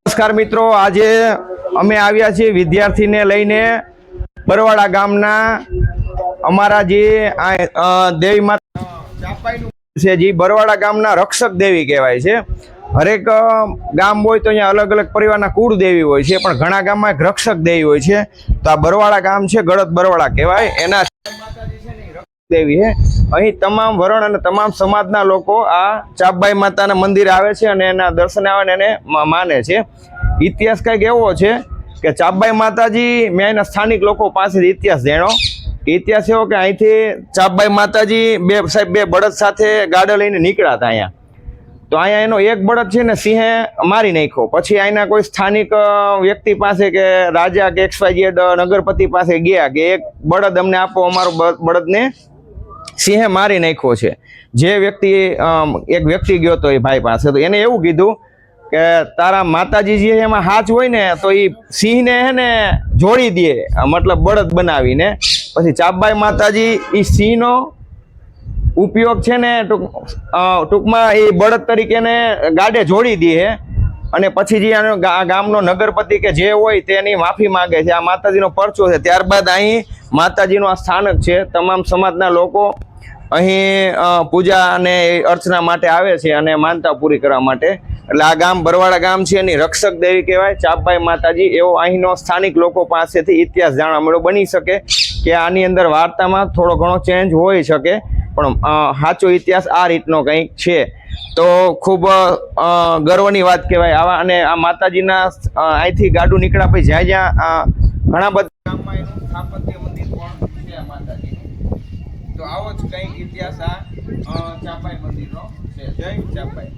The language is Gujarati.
નમસ્કાર મિત્રો, આજે અમે આવ્યા છીએ વિદ્યાર્થીને લઈને બરવાડા ગામના અમારા જે દેવી માતા ચાપાઈનું છે, જે બરવાડા ગામના રક્ષક દેવી કહેવાય છે. હરેક ગામ હોય તો અહીંયા અલગ અલગ પરિવારના કુળ દેવી હોય છે, પણ ઘણા ગામમાં એક રક્ષક દેવી હોય છે. તો આ બરવાડા ગામ છે, ગળત બરવાડા કહેવાય. એના દેવી છે. અહીં તમામ વરણ અને તમામ સમાજના લોકો આ ચાપબાઈ માતાના મંદિરે આવે છે અને એના દર્શને આવે ને એને માને છે. ઇતિહાસ કંઈક એવો છે કે ચાપબાઈ માતાજી, મેં એના સ્થાનિક લોકો પાસેથી ઇતિહાસ જાણ્યો. ઇતિહાસ એવો કે અહીંથી ચાપબાઈ માતાજી બે બળદ સાથે ગાડા લઈને નીકળ્યા હતા અહીંયા. તો અહીંયા એનો એક બળદ છે ને સિંહે મારી નાખ્યો. પછી અહીંના કોઈ સ્થાનિક વ્યક્તિ પાસે કે રાજા કે XYZ નગરપતિ પાસે ગયા કે એક બળદ અમને આપો, અમારો બળદને સિંહે મારી નાખ્યો છે. જે વ્યક્તિ એક વ્યક્તિ ગયો તો એ ભાઈ પાસે, તો એને એવું કીધું કે તારા માતાજી જે એમાં હાથ હોય ને તો એ સિંહને હે ને જોડી દે, મતલબ બળદ બનાવીને. પછી ચાપબાઈ માતાજી એ સિંહનો ઉપયોગ છે ને ટૂંકમાં એ બળદ તરીકે ને ગાડે જોડી દે. અને પછી જે આનો ગામનો નગરપતિ કે જે હોય તેની માફી માંગે છે. આ માતાજીનો પરચો છે. ત્યારબાદ અહીં માતાજીનું આ સ્થાનક છે. તમામ સમાજના લોકો અહીં પૂજા અને અર્ચના માટે આવે છે અને માનતા પૂરી કરવા માટે. એટલે આ ગામ બરવાડા ગામ છે, એની રક્ષક દેવી કહેવાય ચાપબાઈ માતાજી. એવો અહીંનો સ્થાનિક લોકો પાસેથી ઇતિહાસ જાણવા મળ્યો. બની શકે કે આની અંદર વાર્તામાં થોડો ઘણો ચેન્જ હોઈ શકે, પણ સાચો ઇતિહાસ આ રીતનો કંઈક છે. તો ખૂબ ગર્વની વાત કહેવાય આવા. અને આ માતાજીના અહીંથી ગાડું નીકળ્યા પછી જ્યાં ઘણા બધા ગામમાં એનું સ્થાપત્ય મંદિર પણ છે માતાજીનું. તો આવો જ કંઈક ઇતિહાસ આ ચાપબાઈ મંદિરનો છે. જય ચાપબાઈ.